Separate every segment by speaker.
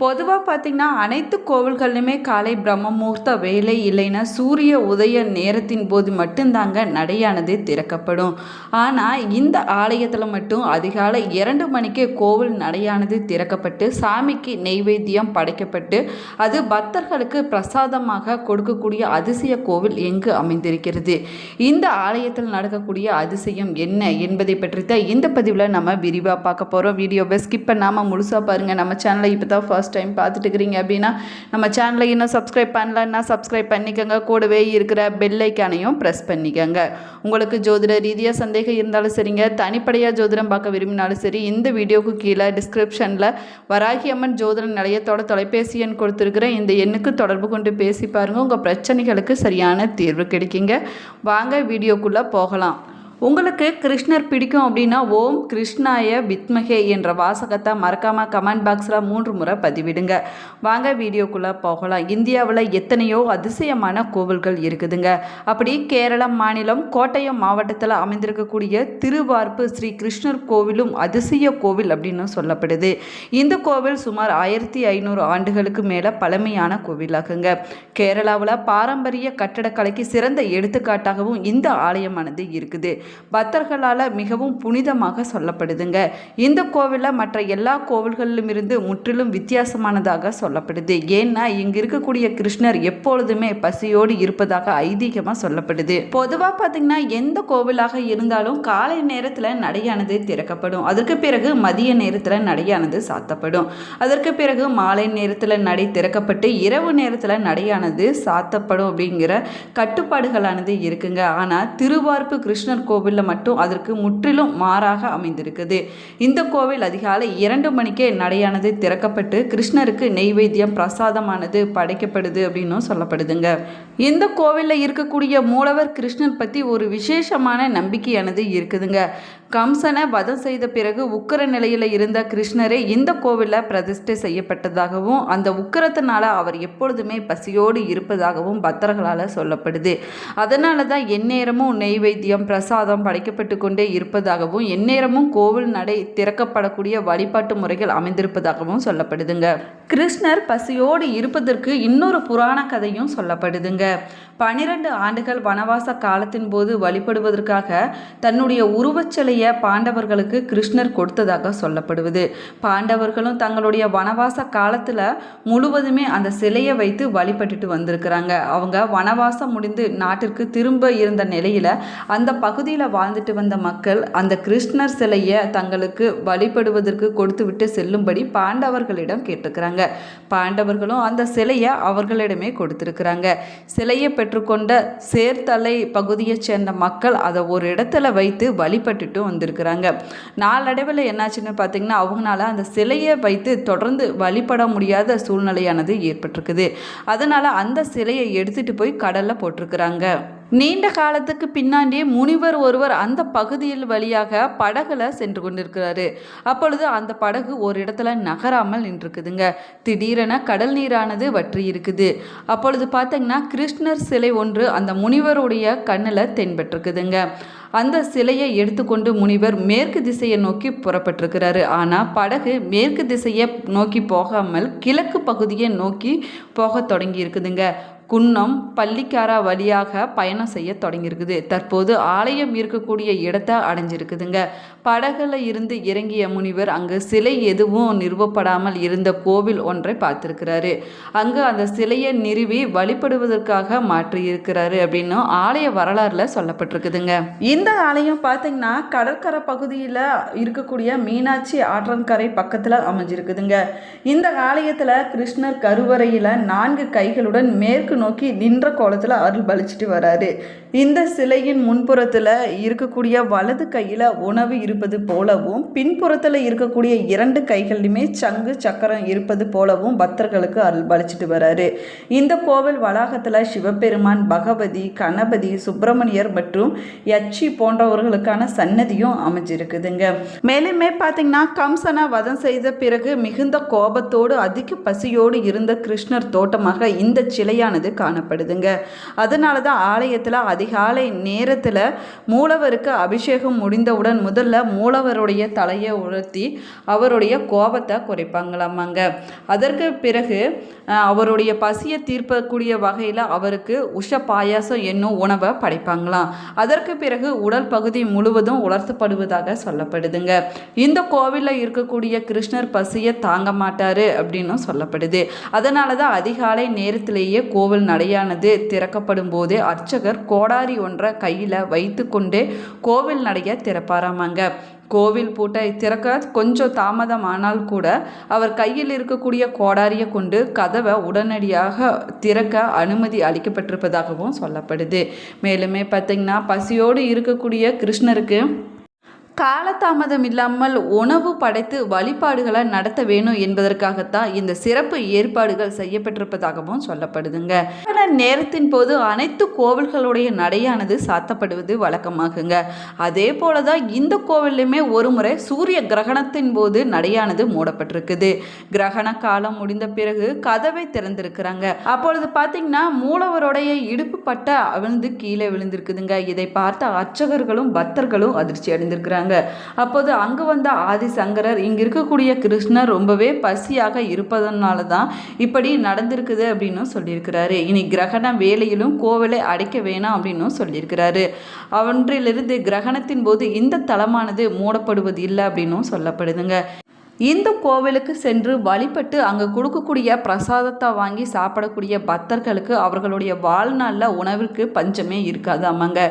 Speaker 1: பொதுவாக பார்த்திங்கன்னா அனைத்து கோவில்கள்லையுமே காலை பிரம்ம முகூர்த்த வேலை இல்லைன்னா சூரிய உதய நேரத்தின் போது மட்டும்தாங்க நடையானது திறக்கப்படும். ஆனால் இந்த ஆலயத்தில் மட்டும் அதிகாலை 2 மணிக்கே கோவில் நடையானது திறக்கப்பட்டு சாமிக்கு நெய்வேத்தியம் படைக்கப்பட்டு அது பக்தர்களுக்கு பிரசாதமாக கொடுக்கக்கூடிய அதிசய கோவில் எங்கு அமைந்திருக்கிறது, இந்த ஆலயத்தில் நடக்கக்கூடிய அதிசயம் என்ன என்பதை பற்றி தான் இந்த பதிவில் நம்ம விரிவாக பார்க்க போகிறோம். வீடியோவை ஸ்கிப் பண்ணாமல் முழுசாக பாருங்கள். நம்ம சேனலை இப்போ தான் ஃபர்ஸ்ட் டைம் பார்த்துட்டு இருக்கிறீங்க அப்படின்னா நம்ம சேனலை இன்னும் சப்ஸ்கிரைப் பண்ணலன்னா சப்ஸ்கிரைப் பண்ணிக்கோங்க. கூடவே இருக்கிற பெல் ஐக்கானையும் ப்ரெஸ் பண்ணிக்கோங்க. உங்களுக்கு ஜோதிட ரீதியாக சந்தேகம் இருந்தாலும் சரிங்க, தனிப்படையாக ஜோதிடம் பார்க்க விரும்பினாலும் சரி, இந்த வீடியோவுக்கு கீழே டிஸ்கிரிப்ஷனில் வராகி அம்மன் ஜோதிட நிலையத்தோட தொலைபேசி எண் கொடுத்துருக்குறேன். இந்த எண்ணுக்கு தொடர்பு கொண்டு பேசி பாருங்கள். உங்கள் பிரச்சனைகளுக்கு சரியான தீர்வு கிடைக்குங்க. வாங்க வீடியோக்குள்ளே போகலாம். உங்களுக்கு கிருஷ்ணர் பிடிக்கும் அப்படின்னா ஓம் கிருஷ்ணாய வித்மகே என்ற வாசகத்தை மறக்காமல் கமெண்ட் பாக்ஸில் 3 முறை பதிவிடுங்க. வாங்க வீடியோக்குள்ளே போகலாம். இந்தியாவில் எத்தனையோ அதிசயமான கோவில்கள் இருக்குதுங்க. அப்படி கேரள மாநிலம் கோட்டயம் மாவட்டத்தில் அமைந்திருக்கக்கூடிய திருவார்ப்பு ஸ்ரீ கிருஷ்ணர் கோவிலும் அதிசய கோவில் அப்படின்னு சொல்லப்படுது. இந்த கோவில் சுமார் 1500 ஆண்டுகளுக்கு மேலே பழமையான கோவிலாகுங்க. கேரளாவில் பாரம்பரிய கட்டடக்கலைக்கு சிறந்த எடுத்துக்காட்டாகவும் இந்த ஆலயமானது இருக்குது. பக்தர்களால் மிகவும் புனிதமாக சொல்லப்படுதுங்க. இந்த கோவிலில் மற்ற எல்லா கோவில்களிலும் இருந்து முற்றிலும் வித்தியாசமானதாக சொல்லப்படுது. ஏன்னா இங்கு இருக்கக்கூடிய கிருஷ்ணர் எப்பொழுதுமே பசியோடு இருப்பதாக ஐதீகமாக சொல்லப்படுது. பொதுவாக பார்த்தீங்கன்னா எந்த கோவிலாக இருந்தாலும் காலை நேரத்தில் நடையானது திறக்கப்படும். அதற்கு பிறகு மதிய நேரத்தில் நடையானது சாத்தப்படும். அதற்கு பிறகு மாலை நேரத்தில் நடை திறக்கப்பட்டு இரவு நேரத்தில் நடையானது சாத்தப்படும் அப்படிங்கிற கட்டுப்பாடுகளானது இருக்குங்க. ஆனால் திருவார்ப்பு கிருஷ்ணர் கோவிலில் மட்டும் அதற்கு முற்றிலும் மாறாக அமைந்திருக்குது. இந்த கோவில் அதிகாலை 2 மணிக்கே நடையானது திறக்கப்பட்டு கிருஷ்ணருக்கு நெய்வேத்தியம் பிரசாதமானது படைக்கப்படுது அப்படின்னு சொல்லப்படுதுங்க. இந்த கோவிலில் இருக்கக்கூடிய மூலவர் கிருஷ்ணர் பற்றி ஒரு விசேஷமான நம்பிக்கையானது இருக்குதுங்க. கம்சனை வதம் செய்த பிறகு உக்கிர நிலையில் இருந்த கிருஷ்ணரே இந்த கோவிலில் பிரதிஷ்டை செய்யப்பட்டதாகவும் அந்த உக்கிரத்தினால அவர் எப்பொழுதுமே பசியோடு இருப்பதாகவும் பக்தர்களால் சொல்லப்படுது. அதனால தான் எந்நேரமும் நெய்வேத்தியம் பிரசாதம் படைக்கப்பட்டு கொண்டே இருப்பதாகவும் எந்நேரமும் கோவில் நடை திறக்கப்படக்கூடிய வழிபாட்டு முறைகள் அமைந்திருப்பதாகவும் சொல்லப்படுதுங்க. கிருஷ்ணர் பசியோடு இருப்பதற்கு இன்னொரு புராண கதையும் சொல்லப்படுதுங்க. 12 ஆண்டுகள் வனவாச காலத்தின் போது வழிபடுவதற்காக தன்னுடைய உருவச்சிலையை பாண்டவர்களுக்கு கிருஷ்ணர் கொடுத்ததாக சொல்லப்படுவது. பாண்டவர்களும் தங்களுடைய வனவாச காலத்தில் முழுவதுமே அந்த சிலையை வைத்து வழிபட்டுட்டு வந்திருக்கிறாங்க. அவங்க வனவாசம் முடிந்து நாட்டிற்கு திரும்ப இருந்த நிலையில் அந்த பகுதியில் வாழ்ந்துட்டு வந்த மக்கள் அந்த கிருஷ்ணர் சிலையை தங்களுக்கு வழிபடுவதற்கு கொடுத்து விட்டு செல்லும்படி பாண்டவர்களிடம் கேட்டுக்கிறாங்க. பாண்டவர்களும் அந்த சிலையை அவர்களிடமே கொடுத்திருக்கிறாங்க. சிலையை பெற்றுக்கொண்ட சேர்த்தலை பகுதியைச் சேர்ந்த மக்கள் அதை ஒரு இடத்துல வைத்து வழிபட்டுட்டு வந்திருக்கிறாங்க. நாளடைவில் என்னாச்சுன்னு பார்த்தீங்கன்னா அவங்களால அந்த சிலையை வைத்து தொடர்ந்து வழிபட முடியாத சூழ்நிலையானது ஏற்பட்டிருக்குது. அதனால அந்த சிலையை எடுத்துட்டு போய் கடல்ல போட்டிருக்கிறாங்க. நீண்ட காலத்துக்கு பின்னாடியே முனிவர் ஒருவர் அந்த பகுதியில் வழியாக படகுல சென்று கொண்டிருக்கிறாரு. அப்பொழுது அந்த படகு ஒரு இடத்துல நகராமல் நின்றுக்குதுங்க. திடீரென கடல் நீரானது வற்றி இருக்குது. அப்பொழுது பார்த்தீங்கன்னா கிருஷ்ணர் சிலை ஒன்று அந்த முனிவருடைய கண்ணில் தென்பட்டிருக்குதுங்க. அந்த சிலையை எடுத்துக்கொண்டு முனிவர் மேற்கு திசையை நோக்கி புறப்பட்டிருக்கிறாரு. ஆனால் படகு மேற்கு திசையை நோக்கி போகாமல் கிழக்கு பகுதியை நோக்கி போக தொடங்கி இருக்குதுங்க. குன்னம் பள்ளிக்காரா வழியாக பயணம் செய்ய தொடங்கியிருக்குது. தற்போது ஆலயம் இருக்கக்கூடிய இடத்தை அடைஞ்சிருக்குதுங்க. படகுல இருந்து இறங்கிய முனிவர் அங்கு சிலை எதுவும் நிறுவப்படாமல் இருந்த கோவில் ஒன்றை பார்த்திருக்கிறாரு. அங்கு அந்த சிலையை நிறுவி வழிபடுவதற்காக மாற்றியிருக்கிறாரு அப்படின்னு ஆலய வரலாறுல சொல்லப்பட்டிருக்குதுங்க. இந்த ஆலயம் பார்த்தீங்கன்னா கடற்கரை பகுதியில் இருக்கக்கூடிய மீனாட்சி ஆற்றங்கரை பக்கத்தில் அமைஞ்சிருக்குதுங்க. இந்த ஆலயத்தில் கிருஷ்ணர் கருவறையில் 4 கைகளுடன் மேற்கு நோக்கி நின்ற கோலத்தில் அருள் பலிச்சிட்டு வராரு. இந்த சிலையின் முன்புறத்தில் இருக்கக்கூடிய வலது கையில் உணவு இருப்பது போலவும் பின்புறத்தில் இருக்கக்கூடிய 2 கைகளிலுமே சங்கு சக்கரம் இருப்பது போலவும் பக்தர்களுக்கு அருள் பலிச்சிட்டு வராரு. இந்த கோவில் வளாகத்தில் சிவபெருமான், பகவதி, கணபதி, சுப்பிரமணியர் மற்றும் யட்சி போன்றவர்களுக்கான சன்னதியும் அமைஞ்சிருக்குதுங்க. மேலுமே பார்த்தீங்கன்னா கம்சனை வதம் செய்த பிறகு மிகுந்த கோபத்தோடு அதிக பசியோடு இருந்த கிருஷ்ணர் தோட்டமாக இந்த சிலையானது காணப்படுதுங்க. அதனால தான் ஆலயத்தில் அதிகாலை நேரத்தில் மூலவருக்கு அபிஷேகம் முடிந்தவுடன் முதல்ல மூலவருடைய தலையை உயர்த்தி அவருடைய கோபத்தை குறைப்பாங்களாமாங்க. அதற்கு பிறகு அவருடைய பசியை தீர்க்கக்கூடிய வகையில் அவருக்கு உஷ பாயாசம் என்னும் உணவை படைப்பாங்களாம். அதற்கு பிறகு உடல் பகுதி முழுவதும் உலர்த்தப்படுவதாக சொல்லப்படுதுங்க. இந்த கோவிலில் இருக்கக்கூடிய கிருஷ்ணர் பசியை தாங்க மாட்டார் அப்படின்னு சொல்லப்படுது. அதனால தான் அதிகாலை நேரத்திலேயே கோவில் நடையானது திறக்கப்படும் போது அர்ச்சகர் கோடாரி ஒன்றை கையில் வைத்து கொண்டே கோவில் நடைய திறப்பாராமாங்க. கோவில் பூட்டை திறக்க கொஞ்சம் தாமதமானால் கூட அவர் கையில் இருக்கக்கூடிய கோடாரியை கொண்டு கதவை உடனடியாக திறக்க அனுமதி அளிக்கப்பட்டிருப்பதாகவும் சொல்லப்படுது. மேலுமே பார்த்திங்கன்னா பசியோடு இருக்கக்கூடிய கிருஷ்ணருக்கு காலதாமதம் இல்லாமல் உணவு படைத்து வழிபாடுகளை நடத்த வேணும் என்பதற்காகத்தான் இந்த சிறப்பு ஏற்பாடுகள் செய்யப்பட்டிருப்பதாகவும் சொல்லப்படுதுங்க. நேரத்தின் போது அனைத்து கோவில்களுடைய நடையானது சாத்தப்படுவது வழக்கமாகுங்க. அதே போலதான் இந்த கோவிலுமே ஒரு முறை சூரிய கிரகணத்தின் போது நடையானது மூடப்பட்டிருக்குது. கிரகண காலம் முடிந்த பிறகு கதவை திறந்திருக்கிறாங்க. அப்பொழுது பார்த்தீங்கன்னா மூலவருடைய இடுப்பு பட்ட அவிழ்ந்து கீழே விழுந்திருக்குதுங்க. இதை பார்த்த அர்ச்சகர்களும் பக்தர்களும் அதிர்ச்சி அடைந்திருக்கிறாங்க. அப்போது அங்கு வந்த ஆதிசங்கரர் இங்க இருக்கக்கூடிய கிருஷ்ணர் ரொம்பவே பசியாக இருப்பதனால தான் இப்படி நடந்திருக்குது அப்படின்னு சொல்லியிருக்கிறாரு. இனி கிரகண வேளையிலும் கோவிலை அடைக்க வேணாம் அப்படின்னு சொல்லியிருக்கிறாரு. அவன்றிலிருந்து கிரகணத்தின் போது இந்த தலமானது மூடப்படுவது இல்லை அப்படின்னு சொல்லப்படுதுங்க. இந்த கோவிலுக்கு சென்று வழிபட்டு அங்கே கொடுக்கக்கூடிய பிரசாதத்தை வாங்கி சாப்பிடக்கூடிய பக்தர்களுக்கு அவர்களுடைய வாழ்நாளில் உணவிற்கு பஞ்சமே இருக்காது ஆமாங்க.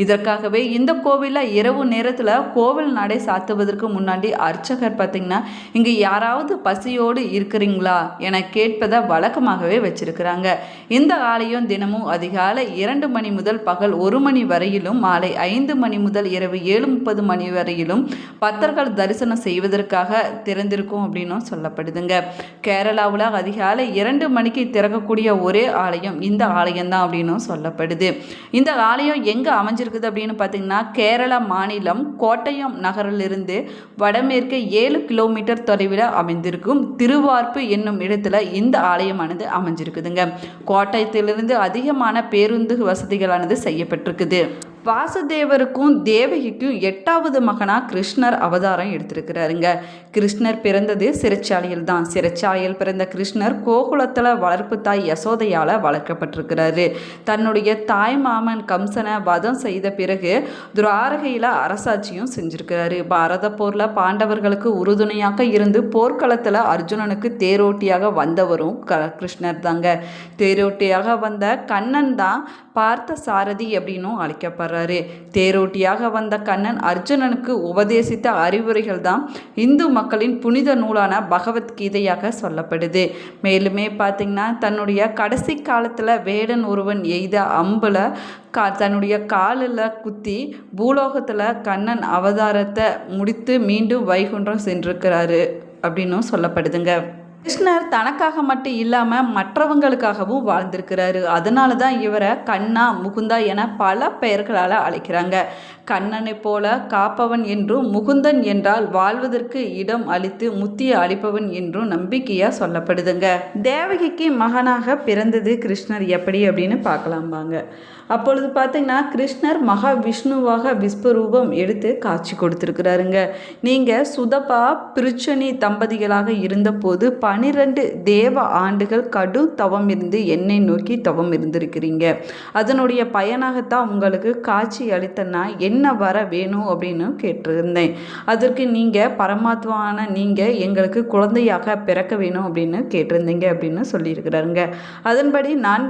Speaker 1: இதற்காகவே இந்த கோவிலில் இரவு நேரத்தில் கோவில் நடை சாத்துவதற்கு முன்னாடி அர்ச்சகர் பார்த்திங்கன்னா இங்கே யாராவது பசியோடு இருக்கிறீங்களா என கேட்பதை வழக்கமாகவே வச்சிருக்கிறாங்க. இந்த ஆலயம் தினமும் அதிகாலை 2 மணி முதல் பகல் 1 மணி வரையிலும் மாலை 5 மணி முதல் இரவு 7:30 மணி வரையிலும் பக்தர்கள் தரிசனம் செய்வதற்காக திறந்திருக்கும் அப்படின்னும் சொல்லப்படுதுங்க. கேரளாவில் அதிகாலை 2 மணிக்கு திறக்கக்கூடிய ஒரே ஆலயம் இந்த ஆலயம் தான் அப்படின்னும் சொல்லப்படுது. இந்த ஆலயம் எங்கே அமைஞ்சிருக்குது அப்படின்னு பார்த்தீங்கன்னா கேரள மாநிலம் கோட்டயம் நகரிலிருந்து வடமேற்கு 7 கிலோமீட்டர் தொலைவில் அமைந்திருக்கும் திருவார்ப்பு என்னும் இடத்துல இந்த ஆலயமானது அமைஞ்சிருக்குதுங்க. கோட்டயத்திலிருந்து அதிகமான பேருந்து வசதிகளானது செய்யப்பட்டிருக்குது. வாசுதேவருக்கும் தேவகிக்கும் 8வது மகனாக கிருஷ்ணர் அவதாரம் எடுத்திருக்கிறாருங்க. கிருஷ்ணர் பிறந்தது சிறைச்சாலையில் தான். சிறைச்சாலையில் பிறந்த கிருஷ்ணர் கோகுலத்தில் வளர்ப்பு தாய் யசோதையால் வளர்க்கப்பட்டிருக்கிறாரு. தன்னுடைய தாய் மாமன் கம்சனை வதம் செய்த பிறகு துவாரகையில் அரசாட்சியும் செஞ்சிருக்கிறாரு. பாரத போரில் பாண்டவர்களுக்கு உறுதுணையாக இருந்து போர்க்களத்தில் அர்ஜுனனுக்கு தேரோட்டியாக வந்தவரும் கிருஷ்ணர் தாங்க. தேரோட்டியாக வந்த கண்ணன் தான் பார்த்த சாரதி அப்படின்னும் அழைக்கப்படுறாரு. தேரோட்டியாக வந்த கண்ணன் அர்ஜுனனுக்கு உபதேசித்த அறிவுரைகள் தான் இந்து மக்களின் புனித நூலான பகவத்கீதையாக சொல்லப்படுது. மேலுமே பார்த்திங்கன்னா தன்னுடைய கடைசி காலத்தில் வேடன் ஒருவன் எய்த அம்பில் தன்னுடைய காலில் குத்தி பூலோகத்தில் கண்ணன் அவதாரத்தை முடித்து மீண்டும் வைகுண்டம் சென்றிருக்கிறாரு அப்படின்னும் சொல்லப்படுதுங்க. கிருஷ்ணர் தனக்காக மட்டும் இல்லாமல் மற்றவங்களுக்காகவும் வாழ்ந்திருக்கிறாரு. அதனால தான் இவரை கண்ணா முகுந்தா என பல பெயர்களால் அழைக்கிறாங்க. கண்ணனை போல காப்பவன் என்றும் முகுந்தன் என்றால் வாழ்வதற்கு இடம் அளித்து முத்தியை அளிப்பவன் என்றும் நம்பிக்கையாக சொல்லப்படுதுங்க. தேவகிக்கு மகனாக பிறந்தது கிருஷ்ணர் எப்படி அப்படின்னு பார்க்கலாம்பாங்க. அப்பொழுது பார்த்தீங்கன்னா கிருஷ்ணர் மகாவிஷ்ணுவாக விஸ்வரூபம் எடுத்து காட்சி கொடுத்துருக்கிறாருங்க. நீங்கள் சுதபா பிருச்சனி தம்பதிகளாக இருந்தபோது 12 தேவ ஆண்டுகள் கடும் தவம் இருந்து என்னை நோக்கி தவம் இருந்திருக்கிறீங்க. அதனுடைய பயனாகத்தான் உங்களுக்கு காட்சி அளித்தனா என்ன வர வேணும் அப்படின்னு கேட்டிருந்தேன். அதற்கு நீங்கள் பரமாத்மான நீங்கள் எங்களுக்கு குழந்தையாக பிறக்க வேணும் அப்படின்னு கேட்டிருந்தீங்க அப்படின்னு சொல்லியிருக்கிறாருங்க. அதன்படி நான்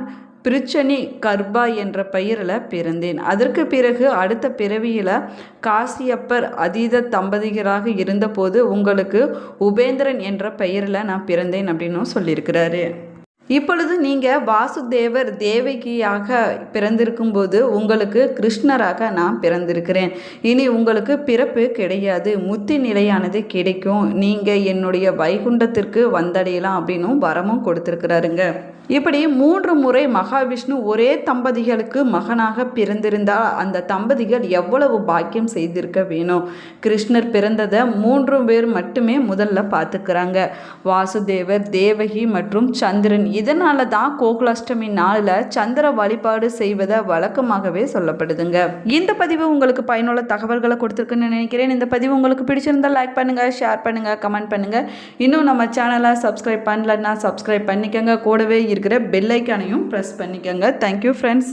Speaker 1: பிருச்சனி கர்பா என்ற பெயரில் பிறந்தேன். அதற்கு பிறகு அடுத்த பிறவியில் காசியப்பர் அதீத தம்பதிகளாக இருந்தபோது உங்களுக்கு உபேந்திரன் என்ற பெயரில் நான் பிறந்தேன் அப்படின்னு சொல்லியிருக்கிறாரு. இப்பொழுது நீங்கள் வாசுதேவர் தேவகியாக பிறந்திருக்கும்போது உங்களுக்கு கிருஷ்ணராக நான் பிறந்திருக்கிறேன். இனி உங்களுக்கு பிறப்பு கிடையாது, முத்தி நிலையானது கிடைக்கும், நீங்கள் என்னுடைய வைகுண்டத்திற்கு வந்தடையலாம் அப்படின்னும் வரமும் கொடுத்துருக்கிறாருங்க. இப்படி 3 முறை மகாவிஷ்ணு ஒரே தம்பதிகளுக்கு மகனாக பிறந்திருந்தால் அந்த தம்பதிகள் எவ்வளவு பாக்கியம் செய்திருக்க வேணும். கிருஷ்ணர் பிறந்ததை 3 பேர் மட்டுமே முதல்ல பார்த்துக்கிறாங்க. வாசுதேவர், தேவகி மற்றும் சந்திரன் இதனால தான் கோகுலாஷ்டமி நாளில் சந்திர வழிபாடு செய்வதை வழக்கமாகவே சொல்லப்படுதுங்க. இந்த பதிவு உங்களுக்கு பயனுள்ள தகவல்களை கொடுத்துருக்குன்னு நினைக்கிறேன். இந்த பதிவு உங்களுக்கு பிடிச்சிருந்தால் லைக் பண்ணுங்கள், ஷேர் பண்ணுங்கள், கமெண்ட் பண்ணுங்கள். இன்னும் நம்ம சேனலை சப்ஸ்கிரைப் பண்ணலன்னா சப்ஸ்கிரைப் பண்ணிக்கோங்க. கூடவே இருக்கிற பெல் ஐக்கானையும் ப்ரெஸ் பண்ணிக்கோங்க. Thank you friends.